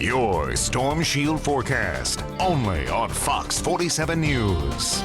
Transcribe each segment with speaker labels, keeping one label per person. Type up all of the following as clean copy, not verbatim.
Speaker 1: Your Storm Shield forecast, only on Fox 47 News.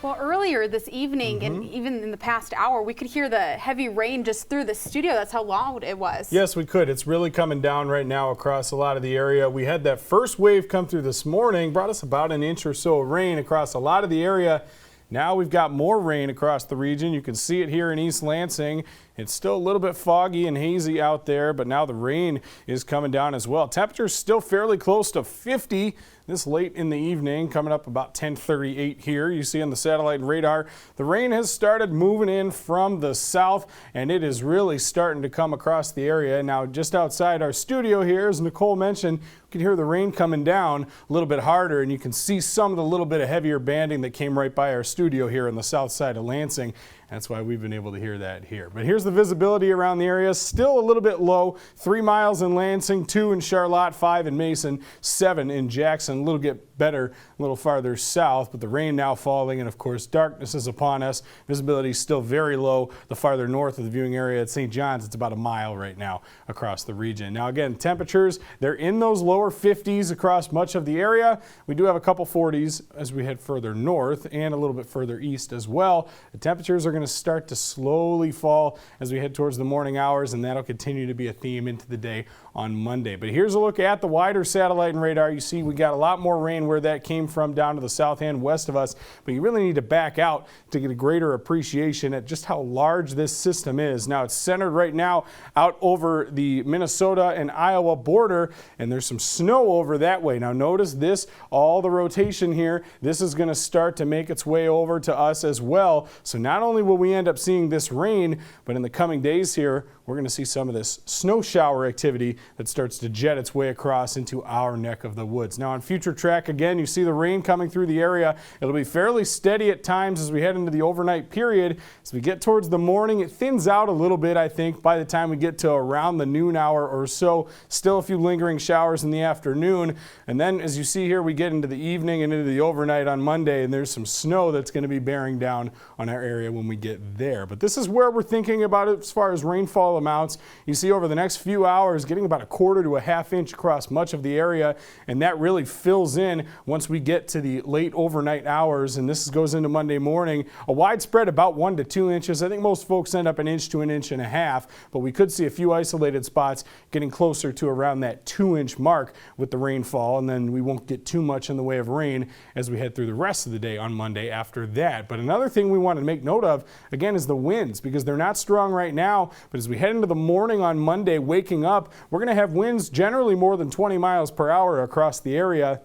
Speaker 2: Well, earlier this evening and even in the past hour, we could hear the heavy rain just through the studio. That's how loud it was.
Speaker 3: Yes, we could. It's really coming down right now across a lot of the area. We had that first wave come through this morning, brought us about an inch or so of rain across a lot of the area. Now we've got more rain across the region. You can see it here in East Lansing. It's still a little bit foggy and hazy out there, but now the rain is coming down as well. Temperatures still fairly close to 50 this late in the evening, coming up about 10:38 here. You see on the satellite and radar, the rain has started moving in from the south, and it is really starting to come across the area. Now, just outside our studio here, as Nicole mentioned, you can hear the rain coming down a little bit harder, and you can see some of the little bit of heavier banding that came right by our studio here on the south side of Lansing. That's why we've been able to hear that here. But here's the visibility around the area. Still a little bit low. 3 miles in Lansing, 2 in Charlotte, 5 in Mason, 7 in Jackson. A little bit better a little farther south, but the rain now falling, and of course darkness is upon us. Visibility is still very low. The farther north of the viewing area at St. John's, it's about a mile right now across the region. Now again, temperatures, they're in those lower 50s across much of the area. We do have a couple 40s as we head further north and a little bit further east as well. The temperatures are going to start to slowly fall as we head towards the morning hours, and that'll continue to be a theme into the day on Monday. But here's a look at the wider satellite and radar. You see we got a lot more rain where that came from down to the south and west of us, but you really need to back out to get a greater appreciation at just how large this system is. Now it's centered right now out over the Minnesota and Iowa border, and there's some snow over that way. Now notice this, all the rotation here, this is going to start to make its way over to us as well. So not only will we end up seeing this rain, but in the coming days here, we're going to see some of this snow shower activity that starts to jet its way across into our neck of the woods. Now on future track, again, you see the rain coming through the area. It'll be fairly steady at times as we head into the overnight period. As we get towards the morning, it thins out a little bit, I think, by the time we get to around the noon hour or so. Still a few lingering showers in the afternoon. And then as you see here, we get into the evening and into the overnight on Monday, and there's some snow that's going to be bearing down on our area when we get there. But this is where we're thinking about it as far as rainfall amounts. You see over the next few hours getting about a quarter to a half inch across much of the area, and that really fills in once we get to the late overnight hours, and this goes into Monday morning. A widespread about 1 to 2 inches. I think most folks end up an inch to an inch and a half, but we could see a few isolated spots getting closer to around that 2-inch mark with the rainfall, and then we won't get too much in the way of rain as we head through the rest of the day on Monday after that. But another thing we want to make note of again is the winds, because they're not strong right now, but as we head into the morning on Monday, waking up, we're going to have winds generally more than 20 miles per hour across the area.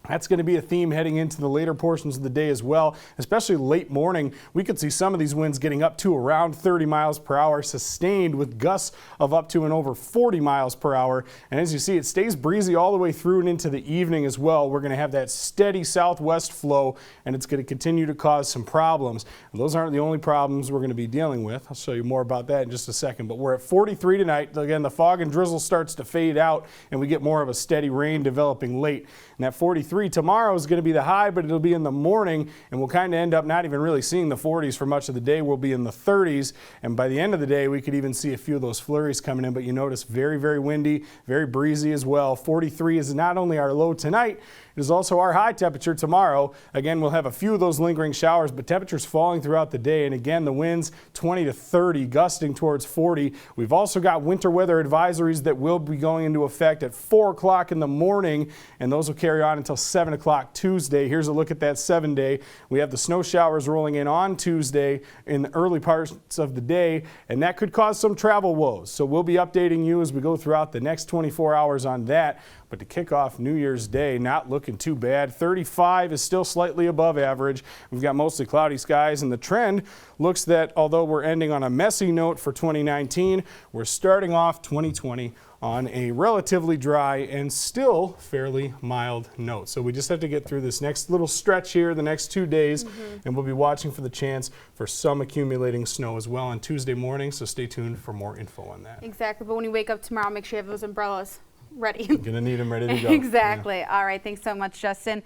Speaker 3: That's going to be a theme heading into the later portions of the day as well, especially late morning. We could see some of these winds getting up to around 30 miles per hour, sustained with gusts of up to and over 40 miles per hour. And as you see, it stays breezy all the way through and into the evening as well. We're going to have that steady southwest flow, and it's going to continue to cause some problems. And those aren't the only problems we're going to be dealing with. I'll show you more about that in just a second. But we're at 43 tonight. Again, the fog and drizzle starts to fade out, and we get more of a steady rain developing late. And that 43 tomorrow is going to be the high, but it'll be in the morning, and we'll kind of end up not even really seeing the 40s for much of the day. We'll be in the 30s, and by the end of the day, we could even see a few of those flurries coming in. But you notice very, very windy, very breezy as well. 43 is not only our low tonight, it is also our high temperature tomorrow. Again, we'll have a few of those lingering showers, but temperatures falling throughout the day. And again, the winds 20 to 30, gusting towards 40. We've also got winter weather advisories that will be going into effect at 4 o'clock in the morning, and those will carry on until 7 o'clock Tuesday. Here's a look at that 7-day. We have the snow showers rolling in on Tuesday in the early parts of the day, and that could cause some travel woes. So we'll be updating you as we go throughout the next 24 hours on that. But to kick off New Year's Day, not looking too bad. 35 is still slightly above average. We've got mostly cloudy skies, and the trend looks that although we're ending on a messy note for 2019, we're starting off 2020 on a relatively dry and still fairly mild note. So we just have to get through this next little stretch here, the next 2 days, and we'll be watching for the chance for some accumulating snow as well on Tuesday morning, so stay tuned for more info on that.
Speaker 2: Exactly, but when you wake up tomorrow, make sure you have those umbrellas ready.
Speaker 3: You're going to need them ready to go.
Speaker 2: Exactly. Yeah. All right, thanks so much, Justin.